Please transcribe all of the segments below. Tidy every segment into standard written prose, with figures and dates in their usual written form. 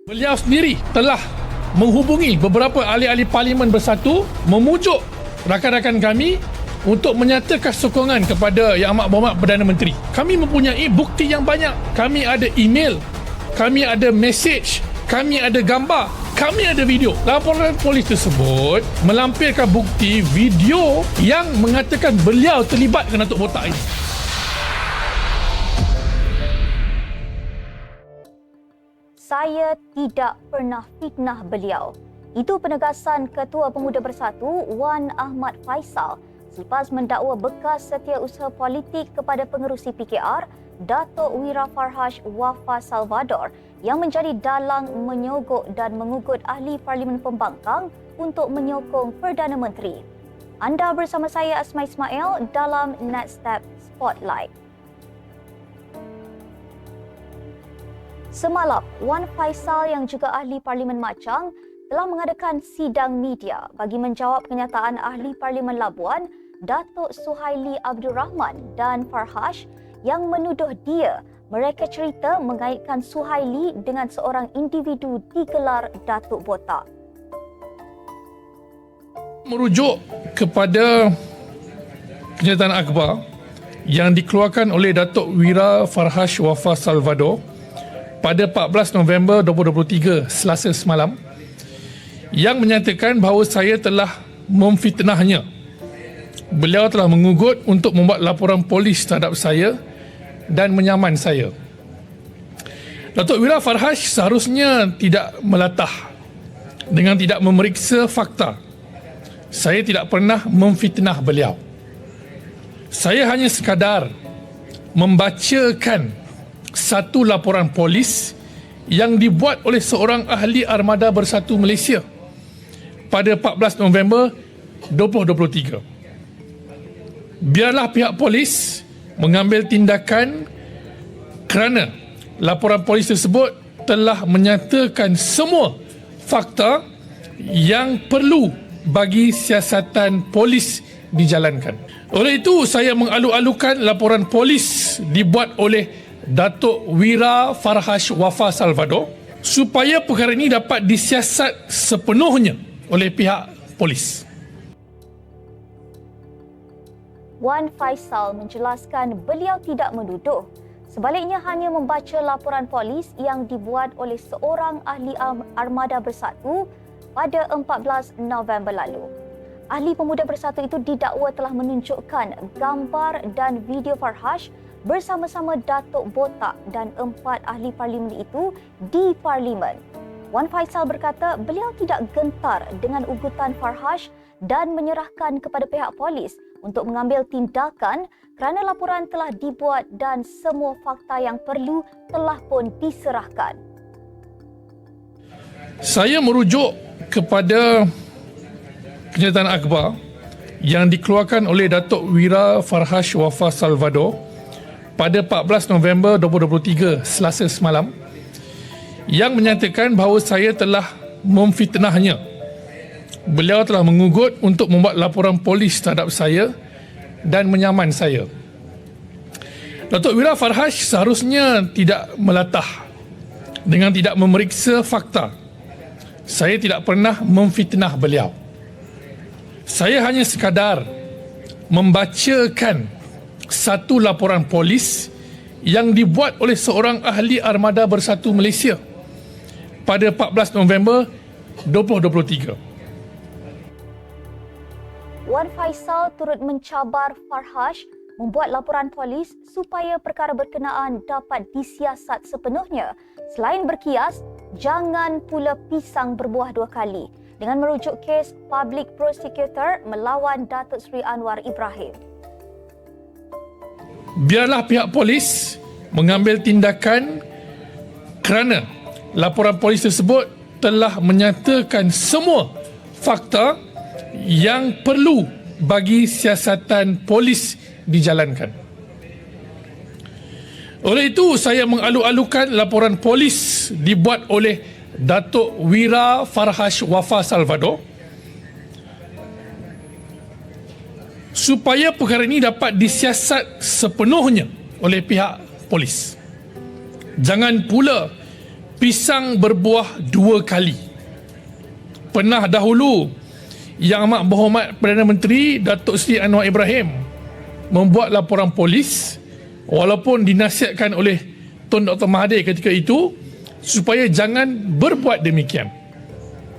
Beliau sendiri telah menghubungi beberapa ahli-ahli parlimen bersatu memujuk rakan-rakan kami untuk menyatakan sokongan kepada Yang Amat Berhormat Perdana Menteri. Kami mempunyai bukti yang banyak. Kami ada email, kami ada mesej, kami ada gambar, kami ada video. Laporan polis tersebut melampirkan bukti video yang mengatakan beliau terlibat dengan Datuk Botak ini. Saya tidak pernah fitnah beliau. Itu penegasan Ketua Pemuda Bersatu Wan Ahmad Faisal selepas mendakwa bekas setiausaha politik kepada pengerusi PKR Datuk Wira Farhash Wafa Salvador yang menjadi dalang menyogok dan mengugut ahli Parlimen Pembangkang untuk menyokong Perdana Menteri. Anda bersama saya Asma Ismail dalam Netstep Spotlight. Semalam, Wan Faisal yang juga ahli Parlimen Machang telah mengadakan sidang media bagi menjawab kenyataan ahli Parlimen Labuan Datuk Suhaili Abdul Rahman dan Farhash yang menuduh dia mereka cerita mengaitkan Suhaili dengan seorang individu digelar Datuk Botak. Merujuk kepada kenyataan akhbar yang dikeluarkan oleh Datuk Wira Farhash Wafa Salvador pada 14 November 2023 Selasa semalam yang menyatakan bahawa saya telah memfitnahnya. Beliau telah mengugut untuk membuat laporan polis terhadap saya dan menyaman saya. Datuk Wira Farhash seharusnya tidak melatah dengan tidak memeriksa fakta. Saya tidak pernah memfitnah beliau. Saya hanya sekadar membacakan satu laporan polis yang dibuat oleh seorang ahli Armada Bersatu Malaysia pada 14 November 2023. Biarlah pihak polis mengambil tindakan kerana laporan polis tersebut telah menyatakan semua fakta yang perlu bagi siasatan polis dijalankan. Oleh itu, saya mengalu-alukan laporan polis dibuat oleh Datuk Wira Farhash Wafa Salvador supaya perkara ini dapat disiasat sepenuhnya oleh pihak polis. Wan Faisal menjelaskan beliau tidak menuduh. Sebaliknya hanya membaca laporan polis yang dibuat oleh seorang ahli Armada Bersatu pada 14 November lalu. Ahli Pemuda Bersatu itu didakwa telah menunjukkan gambar dan video Farhash bersama-sama Datuk Botak dan 4 ahli parlimen itu di parlimen. Wan Faisal berkata beliau tidak gentar dengan ugutan Farhash dan menyerahkan kepada pihak polis untuk mengambil tindakan kerana laporan telah dibuat dan semua fakta yang perlu telah pun diserahkan. Saya merujuk kepada kenyataan akhbar yang dikeluarkan oleh Datuk Wira Farhash Wafa Salvador pada 14 November 2023 Selasa semalam yang menyatakan bahawa saya telah memfitnahnya. Beliau telah mengugut untuk membuat laporan polis terhadap saya dan menyaman saya. Datuk Wira Farhash seharusnya tidak melatah dengan tidak memeriksa fakta. Saya tidak pernah memfitnah beliau. Saya hanya sekadar membacakan satu laporan polis yang dibuat oleh seorang ahli Armada Bersatu Malaysia pada 14 November 2023. Wan Faisal turut mencabar Farhash membuat laporan polis supaya perkara berkenaan dapat disiasat sepenuhnya. Selain berkias, jangan pula pisang berbuah dua kali dengan merujuk kes Public Prosecutor melawan Datuk Seri Anwar Ibrahim. Biarlah pihak polis mengambil tindakan kerana laporan polis tersebut telah menyatakan semua fakta yang perlu bagi siasatan polis dijalankan. Oleh itu, saya mengalu-alukan laporan polis dibuat oleh Datuk Wira Farhash Wafa Salvador supaya perkara ini dapat disiasat sepenuhnya oleh pihak polis. Jangan pula pisang berbuah dua kali. Pernah dahulu Yang Amat Berhormat Perdana Menteri Datuk Seri Anwar Ibrahim membuat laporan polis walaupun dinasihatkan oleh Tun Dr. Mahathir ketika itu supaya jangan berbuat demikian.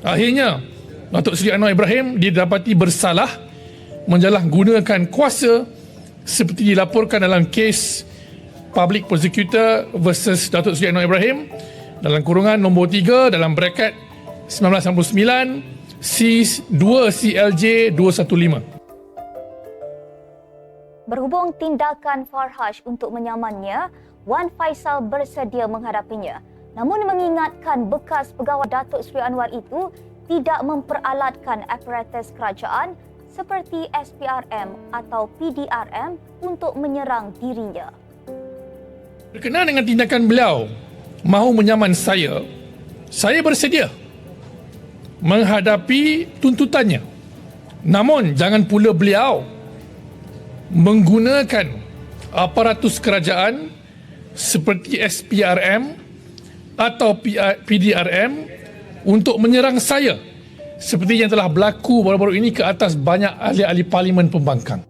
Akhirnya Datuk Seri Anwar Ibrahim didapati bersalah menjalangunakan kuasa seperti dilaporkan dalam kes Public Prosecutor versus Datuk Seri Anwar Ibrahim dalam kurungan nombor 3 dalam bracket 1999 C2 CLJ 215. Berhubung tindakan Farhash untuk menyamannya, Wan Faisal bersedia menghadapinya. Namun mengingatkan bekas pegawai Datuk Seri Anwar itu tidak memperalatkan aparatus kerajaan seperti SPRM atau PDRM untuk menyerang dirinya. Berkenaan dengan tindakan beliau mahu menyaman saya bersedia menghadapi tuntutannya. Namun jangan pula beliau menggunakan aparatus kerajaan seperti SPRM atau PDRM untuk menyerang saya seperti yang telah berlaku baru-baru ini ke atas banyak ahli-ahli parlimen pembangkang.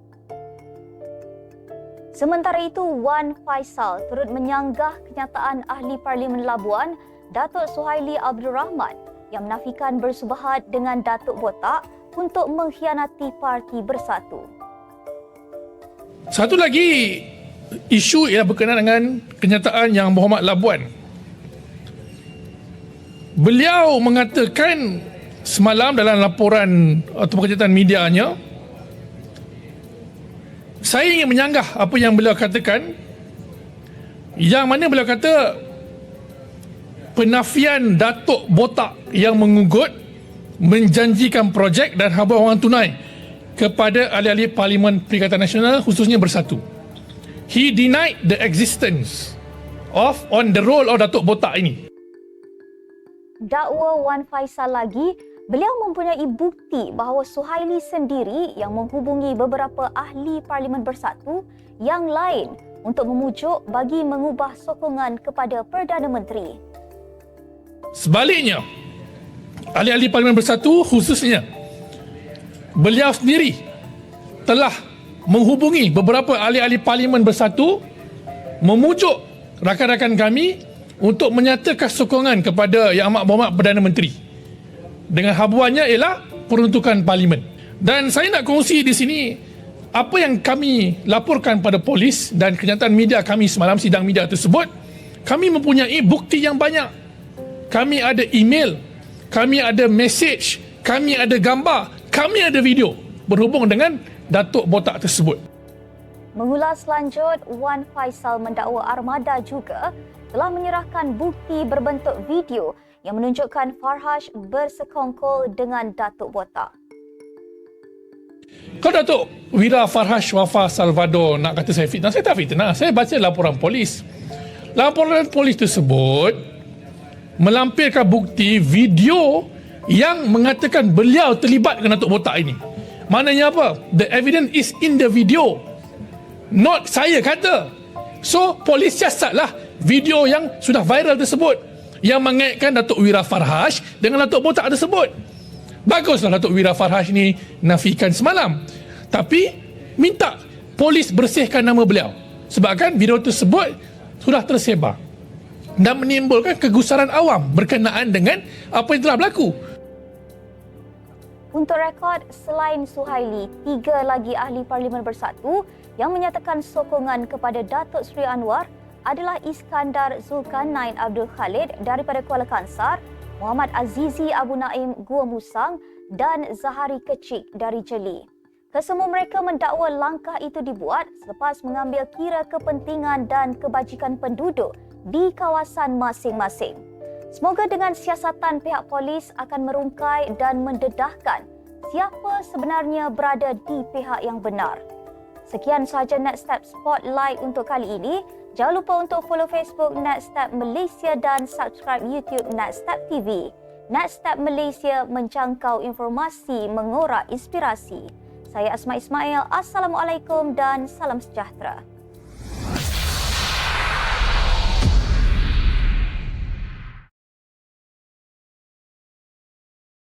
Sementara itu, Wan Faisal turut menyanggah kenyataan ahli Parlimen Labuan, Datuk Suhaili Abdul Rahman yang menafikan bersubahat dengan Datuk Botak untuk mengkhianati Parti Bersatu. Satu lagi isu ialah berkenaan dengan kenyataan Yang Berhormat Labuan. Beliau mengatakan semalam dalam laporan atau kenyataan medianya, saya ingin menyanggah apa yang beliau katakan, yang mana beliau kata penafian Datuk Botak yang mengugut menjanjikan projek dan habuan wang tunai kepada ahli-ahli Parlimen Perikatan Nasional khususnya Bersatu. He denied the existence of on the role of Datuk Botak ini. Dakwa Wan Faisal lagi, beliau mempunyai bukti bahawa Suhaili sendiri yang menghubungi beberapa ahli Parlimen Bersatu yang lain untuk memujuk bagi mengubah sokongan kepada Perdana Menteri. Sebaliknya, ahli-ahli Parlimen Bersatu khususnya beliau sendiri telah menghubungi beberapa ahli-ahli Parlimen Bersatu memujuk rakan-rakan kami untuk menyatakan sokongan kepada Yang Amat Berhormat Perdana Menteri dengan habuannya ialah peruntukan Parlimen. Dan saya nak kongsi di sini apa yang kami laporkan pada polis dan kenyataan media kami semalam sidang media tersebut. Kami mempunyai bukti yang banyak. Kami ada email, kami ada message, kami ada gambar, kami ada video berhubung dengan Datuk Botak tersebut. Mengulas lanjut, Wan Faisal mendakwa Armada juga telah menyerahkan bukti berbentuk video yang menunjukkan Farhash bersekongkol dengan Datuk Botak. Kalau Datuk Wira Farhash Wafa Salvador nak kata saya fitnah, saya tak fitnah. Saya baca laporan polis. Laporan polis tersebut melampirkan bukti video yang mengatakan beliau terlibat dengan Datuk Botak ini. Maknanya apa? The evidence is in the video. Not saya kata. So, polis siasatlah video yang sudah viral tersebut yang mengaitkan Datuk Wira Farhash dengan Datuk Botak tersebut. Baguslah Datuk Wira Farhash ni nafikan semalam. Tapi, minta polis bersihkan nama beliau. Sebabkan video tersebut sudah tersebar dan menimbulkan kegusaran awam berkenaan dengan apa yang telah berlaku. Untuk rekod, selain Suhaili, 3 lagi ahli Parlimen Bersatu yang menyatakan sokongan kepada Datuk Seri Anwar adalah Iskandar Zulkarnain Abdul Khalid daripada Kuala Kangsar, Muhammad Azizi Abu Naim Gua Musang dan Zahari Kecik dari Jeli. Kesemua mereka mendakwa langkah itu dibuat selepas mengambil kira kepentingan dan kebajikan penduduk di kawasan masing-masing. Semoga dengan siasatan pihak polis akan merungkai dan mendedahkan siapa sebenarnya berada di pihak yang benar. Sekian sahaja Next Step Spotlight untuk kali ini. Jangan lupa untuk follow Facebook Next Step Malaysia dan subscribe YouTube Next Step TV. Next Step Malaysia menjangkau informasi mengorak inspirasi. Saya Asma Ismail. Assalamualaikum dan salam sejahtera.